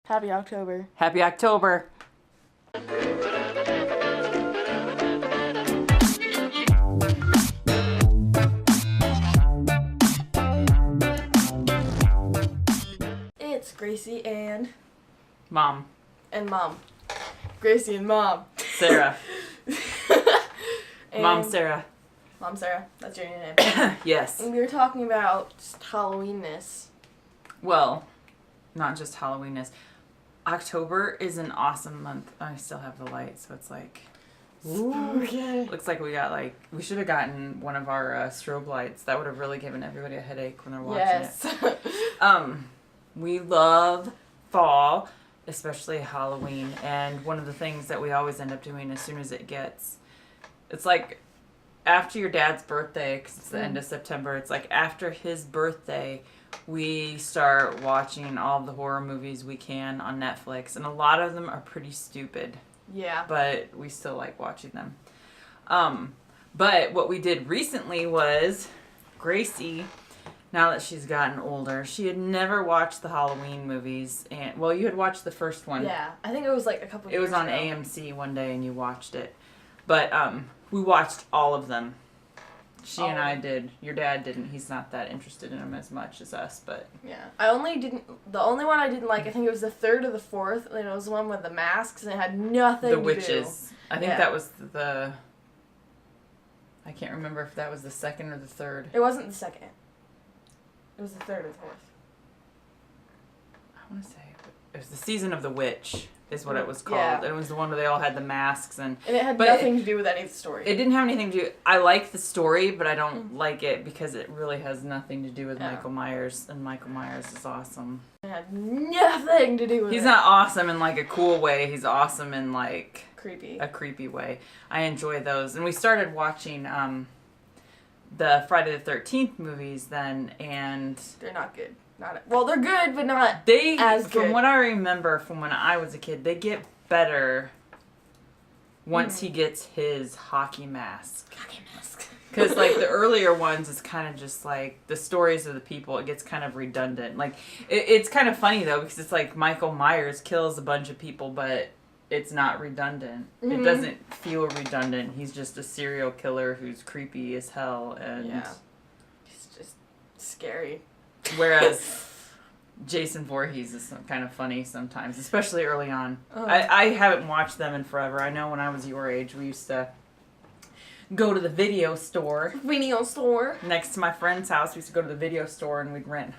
Happy October. Happy October. It's Gracie and Mom. Mom. Gracie and Mom. Sarah. And Mom Sarah. Mom Sarah. That's your new name. Yes. And we were talking about just Halloweenness. Well, not just Halloweenness. October is an awesome month. I still have the light, so it's like... Ooh, okay. Looks like we should have gotten one of our strobe lights. That would have really given everybody a headache when they're watching it. We love fall, especially Halloween. And one of the things that we always end up doing as soon as it's like after your dad's birthday, because it's the end of September, it's like after his birthday, we start watching all the horror movies we can on Netflix. And a lot of them are pretty stupid. Yeah. But we still like watching them. But what we did recently was Gracie, now that she's gotten older, she had never watched the Halloween movies. And well, you had watched the first one. Yeah. I think it was like a couple years ago. It was on AMC one day and you watched it. But we watched all of them. She and I did. Your dad didn't. He's not that interested in them as much as us, but... Yeah. The only one I didn't like, I think it was the third or the fourth, and it was the one with the masks, and it had nothing to do. The witches. I think that was the... I can't remember if that was the second or the third. It wasn't the second. It was the third or the fourth. I want to say... It was the Season of the Witch. Is what it was called. Yeah. It was the one where they all had the masks and it had nothing to do with any of the story. It didn't have anything to do. I like the story, but I don't like it because it really has nothing to do with Michael Myers, and Michael Myers is awesome. It had nothing to do with He's not awesome in like a cool way. He's awesome in like a creepy way. I enjoy those, and we started watching the Friday the 13th movies then, and they're not good. Well, they're good, but not as good. From what I remember from when I was a kid, they get better once he gets his hockey mask. Because, like, the earlier ones is kind of just, like, the stories of the people, it gets kind of redundant. Like, it's kind of funny, though, because it's like Michael Myers kills a bunch of people, but it's not redundant. It doesn't feel redundant. He's just a serial killer who's creepy as hell, and... Yeah. He's just scary. Whereas Jason Voorhees is kind of funny sometimes, especially early on. I haven't watched them in forever. I know when I was your age, we used to go to the video store. Next to my friend's house, we used to go to the video store and we'd rent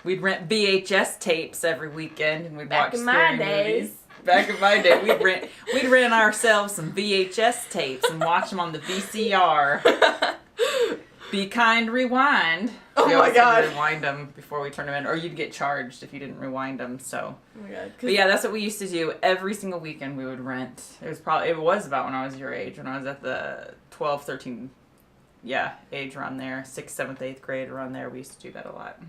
VHS tapes every weekend and we'd watch scary movies. Back in my day, we'd rent ourselves some VHS tapes and watch them on the VCR. Be kind, rewind. Oh my god. Rewind them before we turn them in, or you'd get charged if you didn't rewind them. So. Oh my god. But yeah, that's what we used to do every single weekend. We would rent. It was about when I was your age, when I was at the 12, 13, age around there, 6th, 7th, 8th grade around there. We used to do that a lot.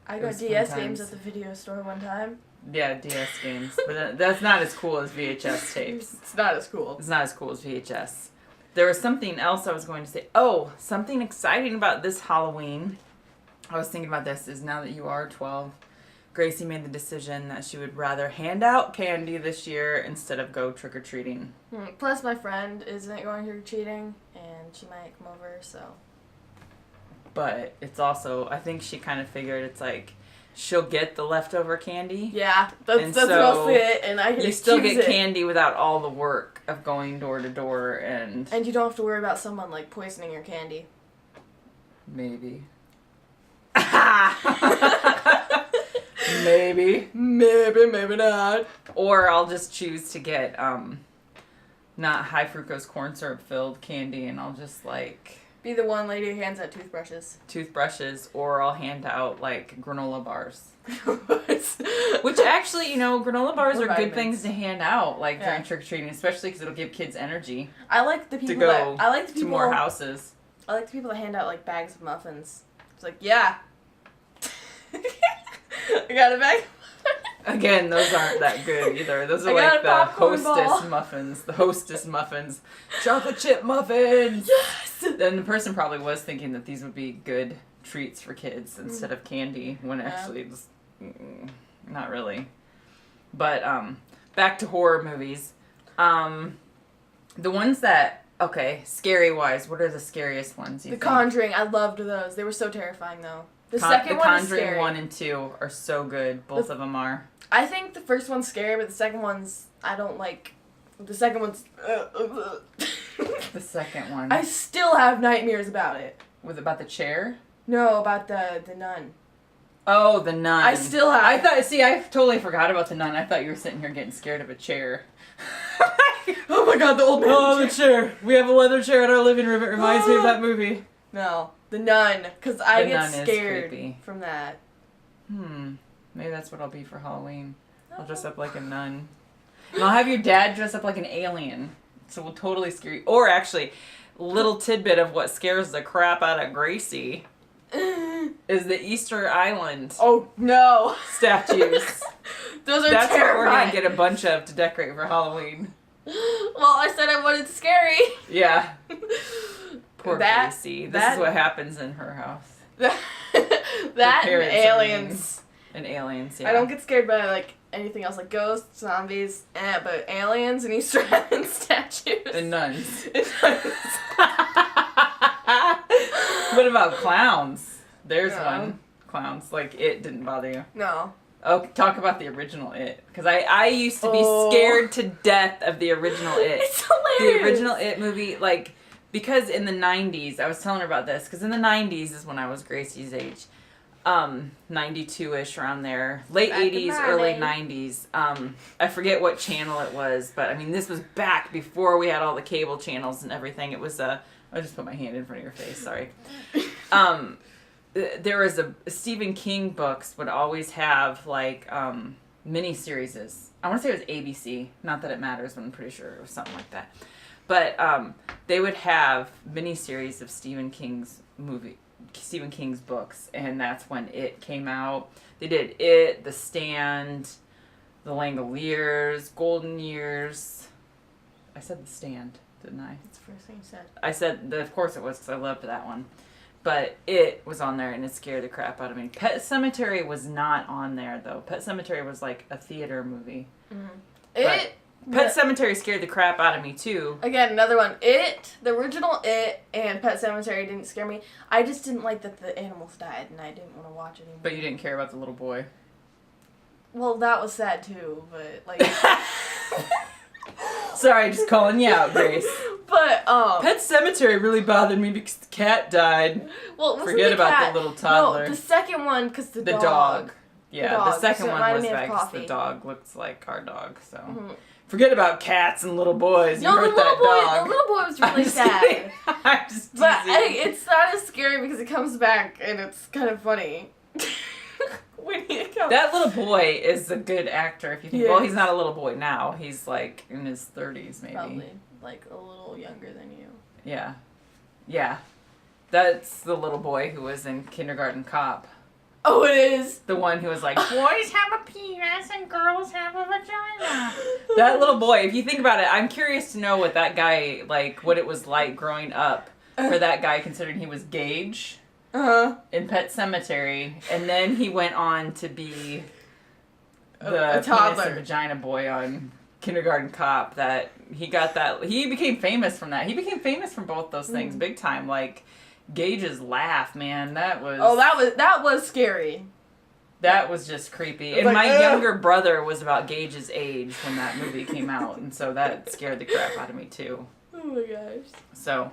I got DS games at the video store one time. Yeah, DS games, but that's not as cool as VHS tapes. It's not as cool. It's not as cool as VHS. There was something else I was going to say. Oh, something exciting about this Halloween. I was thinking about this is now that you are 12, Gracie made the decision that she would rather hand out candy this year instead of go trick-or-treating. Plus my friend isn't going trick-or-treating and she might come over, so. But it's also, I think she kind of figured it's like, she'll get the leftover candy. Yeah, that's mostly it, and I can you still get candy without all the work of going door to door, and you don't have to worry about someone like poisoning your candy. Maybe. Maybe not. Or I'll just choose to get not high fructose corn syrup filled candy, and I'll just like. Be the one lady who hands out toothbrushes. Or I'll hand out, like, granola bars. Which actually, granola bars are good things to hand out, like, during trick-or-treating, especially because it'll give kids energy. I like the people to more houses. I like the people that hand out, like, bags of muffins. It's like, yeah. I got a bag. Again, those aren't that good either. Those are like the hostess muffins. Chocolate chip muffins! Yes! Then the person probably was thinking that these would be good treats for kids instead of candy, when actually it was... not really. But back to horror movies. The ones that, okay, scary-wise, what are the scariest ones, you The think? Conjuring, I loved those. They were so terrifying, though. The second one is scary. The Conjuring 1 and 2 are so good. Both of them are. I think the first one's scary, but the second one's, I don't like... The second one's... The second one. I still have nightmares about it. About the chair? No, about the nun. Oh, the nun. I still have... I totally forgot about the nun. I thought you were sitting here getting scared of a chair. Oh my god, the old man the chair. We have a leather chair in our living room. It reminds me of that movie. No, the nun. Because I get Nun scared from that. Maybe that's what I'll be for Halloween. I'll dress up like a nun. And I'll have your dad dress up like an alien. So we'll totally scare you. Or actually, little tidbit of what scares the crap out of Gracie is the Easter Island. Oh, no. Statues. Those are That's terrifying. what we're going to get a bunch of to decorate for Halloween. Well, I said I wanted scary. Yeah. Poor Gracie. This is what happens in her house. That and aliens. And aliens, yeah. I don't get scared by, like, anything else, like ghosts, zombies, but aliens and Easter Island statues. And nuns. What about clowns? There's one. Clowns. Like, it didn't bother you. No. Oh, talk about the original It. Because I used to be scared to death of the original It. It's hilarious. The original It movie, like, because in the 90s, I was telling her about this, because in the 90s is when I was Gracie's age. 92-ish, around there. Late back 80s, early 90s. I forget what channel it was, but I mean, this was back before we had all the cable channels and everything. It was I just put my hand in front of your face, sorry. There was Stephen King books would always have, like, mini-series. I want to say it was ABC. Not that it matters, but I'm pretty sure it was something like that. But they would have mini-series of Stephen King's books, and that's when It came out. They did It, The Stand, The Langoliers, Golden Years. I said The Stand, didn't I? That's the first thing you said. I said, of course it was, because I loved that one. But It was on there, and it scared the crap out of me. Pet Sematary was not on there, though. Pet Sematary was like a theater movie. Mm-hmm. Pet Sematary scared the crap out of me, too. Again, another one. It, the original It, and Pet Sematary didn't scare me. I just didn't like that the animals died, and I didn't want to watch it anymore. But you didn't care about the little boy. Well, that was sad, too, but, like... Sorry, just calling you out, Grace. But, Pet Sematary really bothered me because the cat died. Well, forget about the little toddler. No, the second one, because the dog. Yeah, the second so one was bad because the dog looks like our dog, so... Mm-hmm. Forget about cats and little boys. You hurt that dog. The little boy was really sad. I'm just teasing. But it's not as scary because it comes back and it's kind of funny. When he comes. That little boy is a good actor. If you think, well, he's not a little boy now. He's like in his 30s, maybe. Probably like a little younger than you. Yeah, yeah. That's the little boy who was in Kindergarten Cop. Oh, it is. The one who was like, boys have a penis and girls have a vagina. That little boy, if you think about it, I'm curious to know what that guy, like, what it was like growing up for that guy, considering he was Gage in Pet Sematary. And then he went on to be the penis and vagina boy on Kindergarten Cop. That he became famous from that. He became famous from both those things, big time. Like, Gage's laugh, man, that was scary. That was just creepy. And my younger brother was about Gage's age when that movie came out, and so that scared the crap out of me too. Oh my gosh. So,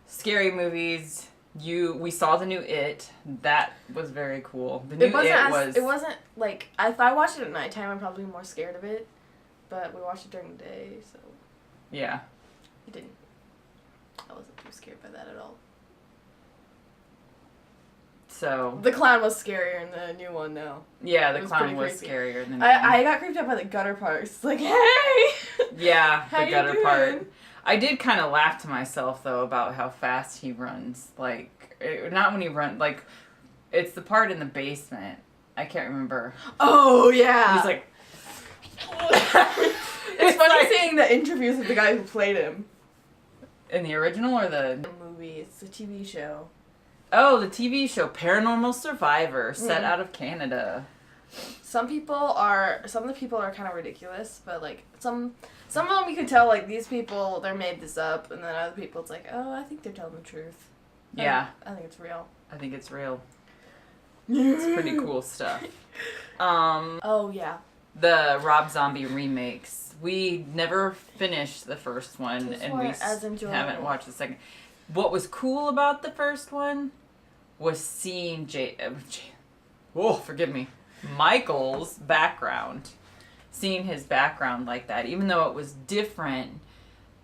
scary movies. We saw the new It. That was very cool. The new It wasn't like, if I watched it at nighttime, I'm probably more scared of it. But we watched it during the day, so. Yeah. I wasn't too scared by that at all. So the clown was scarier in the new one, though. Yeah, the clown was scarier than the new one. I got creeped out by the gutter parts. It's like, hey! Yeah, the gutter part. I did kind of laugh to myself, though, about how fast he runs. Like, not when he runs, like, it's the part in the basement. I can't remember. Oh, yeah. He's like... It's funny seeing the interviews with the guy who played him. In the original or the movie? It's a TV show. Oh, the TV show Paranormal Survivor, set out of Canada. some of the people are kind of ridiculous, but like some of them you can tell like these people they made this up, and then other people it's like, oh, I think they're telling the truth. Yeah. I think it's real. I think it's real. It's pretty cool stuff. Oh yeah. The Rob Zombie remakes. We never finished the first one, Those and weren't we as enjoyable. haven't watched the second. What was cool about the first one was seeing forgive me, Michael's background. Seeing his background like that, even though it was different,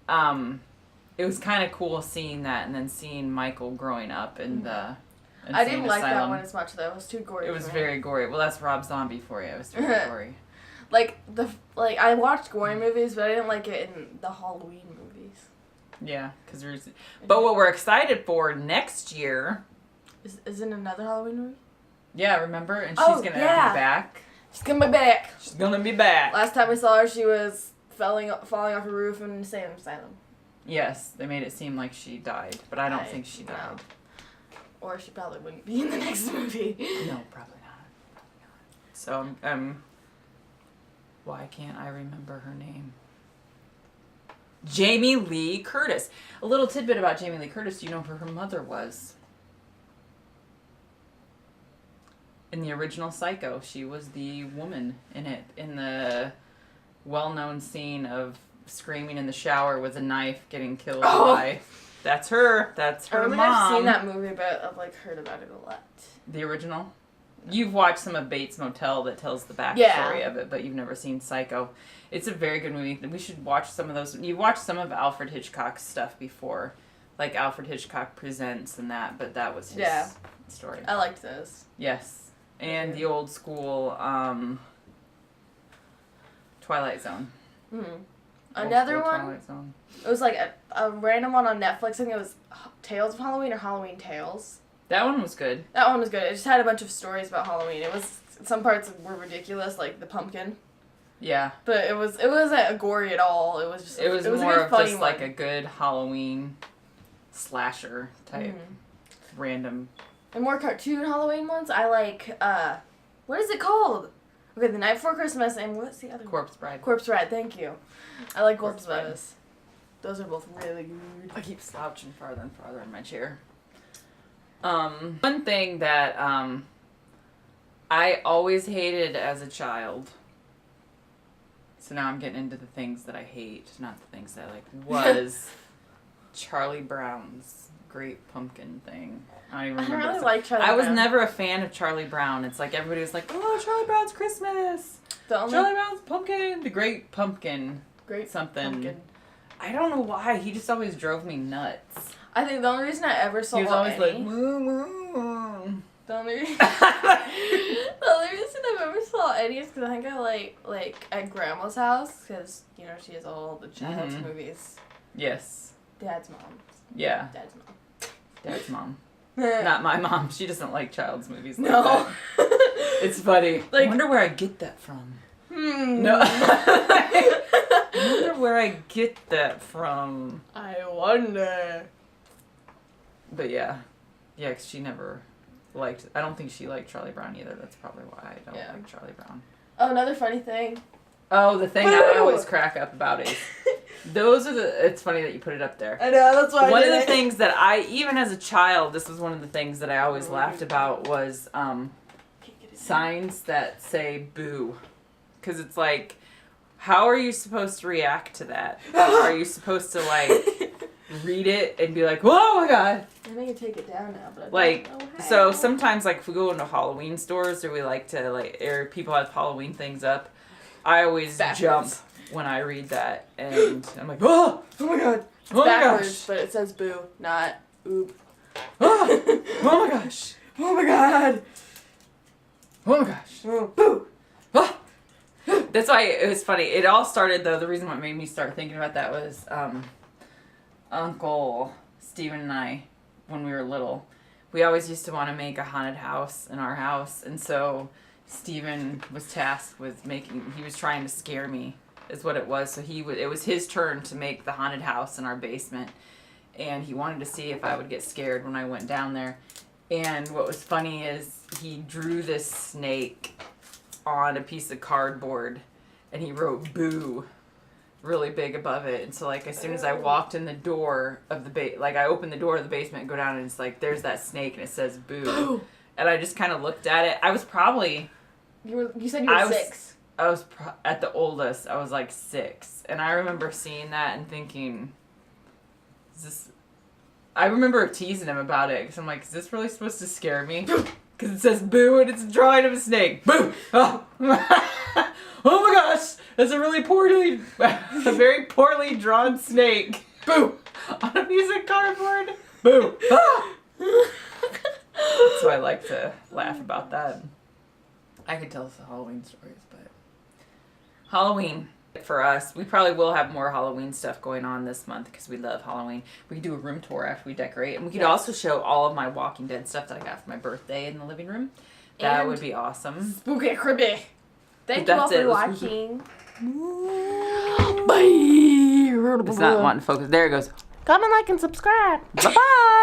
it was kind of cool seeing that, and then seeing Michael growing up in the I didn't like that asylum. one as much though. It was too gory. It was for me. very gory. Well, that's Rob Zombie for you. It was very gory. Like I watched gory movies, but I didn't like it in the Halloween movies. Yeah, but what we're excited for next year isn't another Halloween movie? Yeah, remember? And she's gonna be back. She's gonna be back. She's gonna be back. Last time we saw her, she was falling off a roof in an insane asylum. Yes, they made it seem like she died, but I don't think she died. No. Or she probably wouldn't be in the next movie. No, probably not. So, why can't I remember her name? Jamie Lee Curtis. A little tidbit about Jamie Lee Curtis. Do you know who her mother was? In the original Psycho, she was the woman in it. In the well-known scene of screaming in the shower with a knife getting killed by... That's her. That's her mom. I've seen that movie, but I've like heard about it a lot. The original? You've watched some of Bates Motel that tells the backstory of it, but you've never seen Psycho. It's a very good movie. We should watch some of those. You watched some of Alfred Hitchcock's stuff before, like Alfred Hitchcock Presents and that, but that was his story. I liked those. Yes. And the old school Twilight Zone. Mm-hmm. Another one, Twilight Zone. It was like a random one on Netflix. I think it was Tales of Halloween or Halloween Tales. That one was good. That one was good. It just had a bunch of stories about Halloween. It was, some parts were ridiculous, like the pumpkin. Yeah. But it wasn't gory at all. It was just it was more of just like a good Halloween slasher type random. And more cartoon Halloween ones. I like what is it called? Okay, The Night Before Christmas and what's the other one? Corpse Bride. Corpse Bride, thank you. I like both of those. Those are both really good. I keep slouching farther and farther in my chair. One thing that I always hated as a child, so now I'm getting into the things that I hate, not the things that I like, was Charlie Brown's Great Pumpkin thing. I don't even remember. I don't really like Charlie Brown. I was never a fan of Charlie Brown. It's like everybody was like, oh, Charlie Brown's Christmas. Charlie Brown's Pumpkin. The Great Pumpkin. Great something. Pumpkin. I don't know why. He just always drove me nuts. I think the only reason I ever saw he was always any, like, moo, moo. The only reason I've ever saw any is because I think I like at Grandma's house because you know she has all the child's movies. Yes. Dad's mom. Yeah. Dad's mom. Dad's mom. Not my mom. She doesn't like child's movies. Like no. That. It's funny. I wonder where I get that from. No. I wonder where I get that from. I wonder. But yeah. Yeah, 'cause she never liked... I don't think she liked Charlie Brown either. That's probably why I don't like Charlie Brown. Oh, another funny thing. Oh, the thing I always crack up about is... Those are the... It's funny that you put it up there. I know, that's why One of the things that even as a child, this was one of the things that I always laughed about was signs that say boo. Because it's like, how are you supposed to react to that? Are you supposed to, like, read it and be like, oh my god? I think I take it down now, but I don't know how. So sometimes, like, if we go into Halloween stores or we like to, like, or people have Halloween things up, I always jump when I read that, and I'm like, oh my god, oh my gosh. But it says boo, not oop. Oh my gosh, oh my god, oh my gosh, boo. Oh. That's why it was funny. It all started, though, the reason what made me start thinking about that was Uncle Steven and I, when we were little, we always used to want to make a haunted house in our house, and so Steven was tasked with he was trying to scare me, is what it was. So it was his turn to make the haunted house in our basement, and he wanted to see if I would get scared when I went down there. And what was funny is he drew this snake on a piece of cardboard, and he wrote "boo" really big above it. And so like as soon as I walked in the door of the I opened the door of the basement and go down, and it's like there's that snake and it says "boo," and I just kind of looked at it. I was probably you said you were 6. I was at the oldest. I was like 6, and I remember seeing that and thinking, "Is this?" I remember teasing him about it because I'm like, "Is this really supposed to scare me?" Because it says "boo" and it's a drawing of a snake. Boo! Oh, oh my gosh! That's a very poorly drawn snake. Boo! On a piece of cardboard. Boo! So I like to laugh about that. I could tell some Halloween stories, but Halloween for us, we probably will have more Halloween stuff going on this month because we love Halloween. We could do a room tour after we decorate, and we could also show all of my Walking Dead stuff that I got for my birthday in the living room. That would be awesome. Spooky Cribby. Thank you all for watching. Bye. It's not wanting to focus. There it goes. Comment, like, and subscribe. Bye-bye.